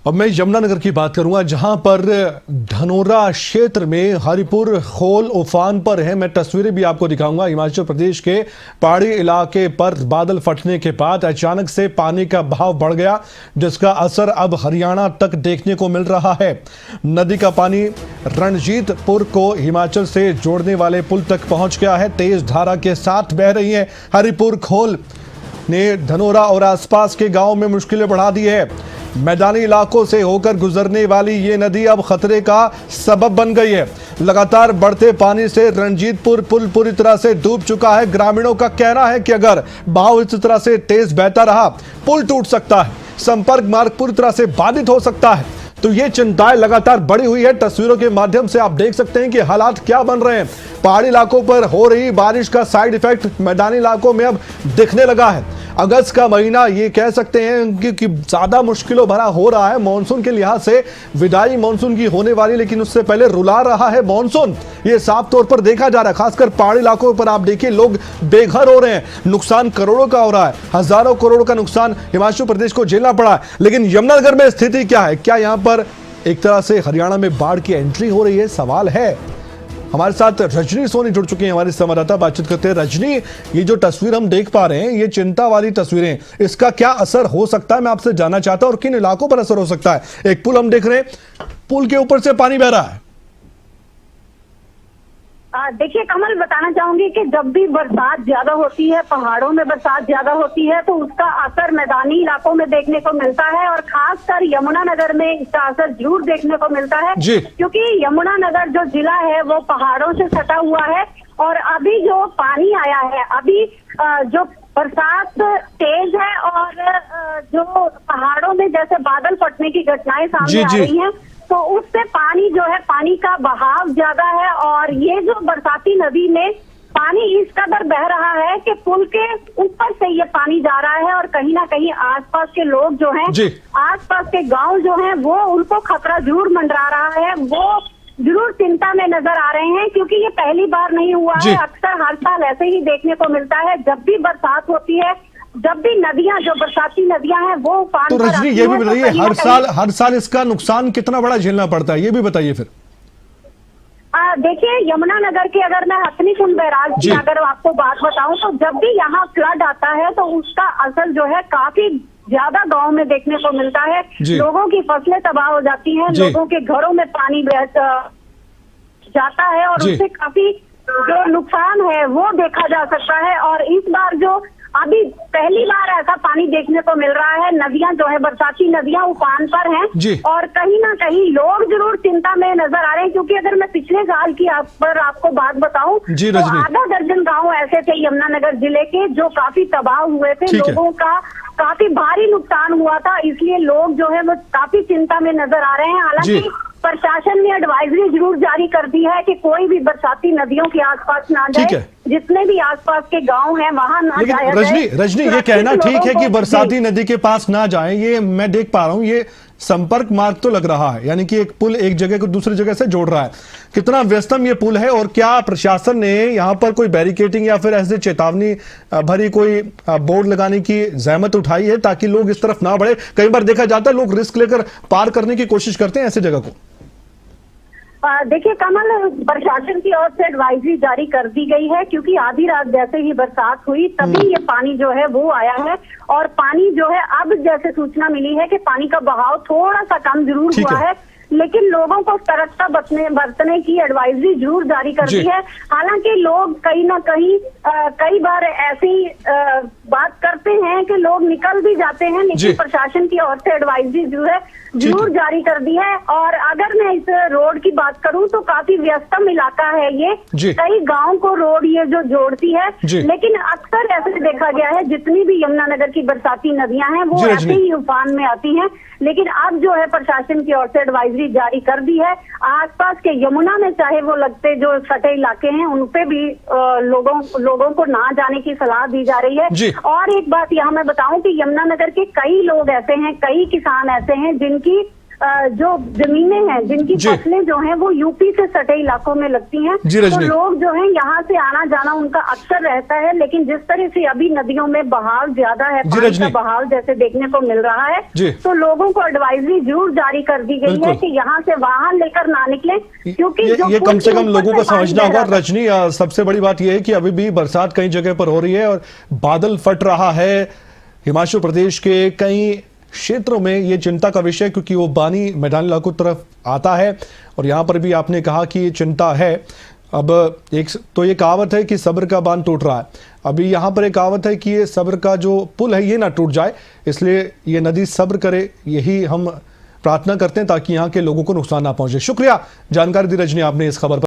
अब मैं यमुनानगर की बात करूंगा, जहां पर धनोरा क्षेत्र में हरिपुर खोल उफान पर है। मैं तस्वीरें भी आपको दिखाऊंगा। हिमाचल प्रदेश के पहाड़ी इलाके पर बादल फटने के बाद अचानक से पानी का बहाव बढ़ गया, जिसका असर अब हरियाणा तक देखने को मिल रहा है। नदी का पानी रणजीतपुर को हिमाचल से जोड़ने वाले पुल तक पहुंच गया है। तेज धारा के साथ बह रही है। हरिपुर खोल ने धनोरा और आसपास के गांव में मुश्किलें बढ़ा दी है। मैदानी इलाकों से होकर गुजरने वाली ये नदी अब खतरे का सबब बन गई है। लगातार बढ़ते पानी से रणजीतपुर पुल पूरी तरह से डूब चुका है। ग्रामीणों का कहना है कि अगर बहाव इस तरह से तेज बहता रहा, पुल टूट सकता है, संपर्क मार्ग पूरी तरह से बाधित हो सकता है। तो ये चिंताएं लगातार बढ़ी हुई है। तस्वीरों के माध्यम से आप देख सकते हैं कि हालात क्या बन रहे हैं। पहाड़ी इलाकों पर हो रही बारिश का साइड इफेक्ट मैदानी इलाकों में अब दिखने लगा है। अगस्त का महीना ये कह सकते हैं कि ज्यादा मुश्किलों भरा हो रहा है। मानसून के लिहाज से विदाई मानसून की होने वाली, लेकिन उससे पहले रुला रहा है मानसून। ये साफ तौर पर देखा जा रहा है। खासकर पहाड़ी इलाकों पर आप देखिए, लोग बेघर हो रहे हैं। नुकसान करोड़ों का हो रहा है। हजारों करोड़ का नुकसान हिमाचल प्रदेश को झेलना पड़ा है। लेकिन यमुनानगर में स्थिति क्या है? क्या यहाँ पर एक तरह से हरियाणा में बाढ़ की एंट्री हो रही है? सवाल है। हमारे साथ रजनी सोनी जुड़ चुके हैं, हमारे संवाददाता। बातचीत करते हैं। रजनी, ये जो तस्वीर हम देख पा रहे हैं, ये चिंता वाली तस्वीरें, इसका क्या असर हो सकता है? मैं आपसे जानना चाहता हूं, और किन इलाकों पर असर हो सकता है? एक पुल हम देख रहे हैं, पुल के ऊपर से पानी बह रहा है। देखिए कमल, बताना चाहूंगी कि जब भी बरसात ज्यादा होती है, पहाड़ों में बरसात ज्यादा होती है, तो उसका असर मैदानी इलाकों में देखने को मिलता है। और खासकर यमुनानगर में इसका असर जरूर देखने को मिलता है, क्योंकि यमुनानगर जो जिला है वो पहाड़ों से सटा हुआ है। और अभी जो पानी आया है, अभी जो बरसात तेज है और जो पहाड़ों में जैसे बादल फटने की घटनाएं सामने आ रही हैं, तो उससे पानी जो है, पानी का बहाव ज्यादा है। और ये जो बरसाती नदी में पानी इस कदर बह रहा है कि पुल के ऊपर से ये पानी जा रहा है। और कहीं ना कहीं आसपास के लोग जो हैं, आसपास के गांव जो हैं, वो उनको खतरा जरूर मंडरा रहा है। वो जरूर चिंता में नजर आ रहे हैं, क्योंकि ये पहली बार नहीं हुआ है। अक्सर हर साल ऐसे ही देखने को मिलता है। जब भी बरसात होती है, जब भी नदियां, जो बरसाती नदियां हैं, वो उफान तो रजनी, ये भी बताइए, हर साल इसका नुकसान कितना बड़ा झेलना पड़ता है? ये भी बताइए फिर। देखिए, यमुनानगर के अगर मैं हथनीकुंड बैराज की अगर आपको बात बताऊं, तो जब भी यहाँ फ्लड आता है तो उसका असर जो है काफी ज्यादा गांव में देखने को मिलता है। लोगों की फसलें तबाह हो जाती हैं, लोगों के घरों में पानी जाता है, और उससे काफी जो नुकसान है वो देखा जा सकता है। और इस बार जो अभी पहली बार ऐसा पानी देखने को मिल रहा है। नदियां जो है, बरसाती नदियां उफान पर हैं, और कहीं ना कहीं लोग जरूर चिंता में नजर आ रहे हैं। क्योंकि अगर मैं पिछले साल की आपको बात बताऊं, तो आधा दर्जन गांव ऐसे थे यमुनानगर जिले के जो काफी तबाह हुए थे। लोगों का काफी भारी नुकसान हुआ था, इसलिए लोग जो है वो काफी चिंता में नजर आ रहे हैं। हालांकि प्रशासन ने एडवाइजरी जरूर जारी कर दी है कि कोई भी बरसाती नदियों के आसपास ना जाए। जितने भी आसपास के गांव हैं वहां ना जाए। रजनी, ये कहना ठीक है कि बरसाती नदी के पास ना जाएं, ये मैं देख पा रहा हूं। ये संपर्क मार्ग तो लग रहा है, यानी कि एक पुल एक जगह को दूसरी जगह से जोड़ रहा है। कितना व्यस्तम ये पुल है, और क्या प्रशासन ने यहाँ पर कोई बैरिकेडिंग या फिर ऐसे चेतावनी भरी कोई बोर्ड लगाने की जहमत उठाई है, ताकि लोग इस तरफ ना बढ़े? कई बार देखा जाता है लोग रिस्क लेकर पार करने की कोशिश करते हैं ऐसी जगह को। देखिए कमल, प्रशासन की ओर से एडवाइजरी जारी कर दी गई है, क्योंकि आधी रात जैसे ही बरसात हुई तभी ये पानी जो है वो आया है। और पानी जो है, अब जैसे सूचना मिली है कि पानी का बहाव थोड़ा सा कम जरूर हुआ है, लेकिन लोगों को सतर्कता बरतने की एडवाइजरी जरूर जारी कर दी है। हालांकि लोग कहीं ना कहीं कई बार ऐसी बात करते हैं कि लोग निकल भी जाते हैं, लेकिन प्रशासन की ओर से एडवाइजरी जो है जरूर जारी कर दी है। और अगर मैं इस रोड की बात करूं, तो काफी व्यस्तम इलाका है ये। कई गांव को रोड ये जो जोड़ती है, लेकिन अक्सर ऐसे देखा गया है जितनी भी यमुनानगर की बरसाती नदियां हैं वो ऐसे ही उफान में आती हैं। लेकिन अब जो है प्रशासन की ओर से एडवाइजरी जारी कर दी है। आसपास के यमुना में चाहे वो लगते जो सटे इलाके हैं, उन पे भी लोगों को ना जाने की सलाह दी जा रही है। और एक बात यहाँ मैं बताऊं कि यमुनानगर के कई लोग ऐसे हैं, कई किसान ऐसे हैं जिनकी जो जमीनें हैं जिनकी जी। फसलें जो हैं वो यूपी से सटे इलाकों में लगती हैं, जी, तो रजनी। लोग जो हैं यहाँ से आना जाना उनका अक्सर रहता है। लेकिन जिस तरह से अभी नदियों में बहाव ज्यादा है, जी, पानी रजनी। का बहाव जैसे देखने को मिल रहा है, जी। तो लोगों को एडवाइजरी जरूर जारी कर दी गई है बिल्कुल। कि यहाँ से वाहन लेकर ना निकले, क्योंकि जो ये पुल कम से के कम ऊपर लोगों को से पानी समझना बह होगा रहा था। रजनी। सबसे बड़ी बात यह है कि अभी भी बरसात कई जगह पर हो रही है और बादल फट रहा है। हिमाचल प्रदेश के कई क्षेत्रों में ये चिंता का विषय, क्योंकि वो पानी मैदानी इलाकों की तरफ आता है और यहाँ पर भी आपने कहा कि ये चिंता है। अब एक तो ये कहावत है कि सब्र का बांध टूट रहा है, अभी यहाँ पर एक कहावत है कि ये सब्र का जो पुल है ये ना टूट जाए, इसलिए ये नदी सब्र करे, यही हम प्रार्थना करते हैं ताकि यहाँ के लोगों को नुकसान ना पहुंचे। शुक्रिया जानकारी दी रजनी आपने इस खबर पर।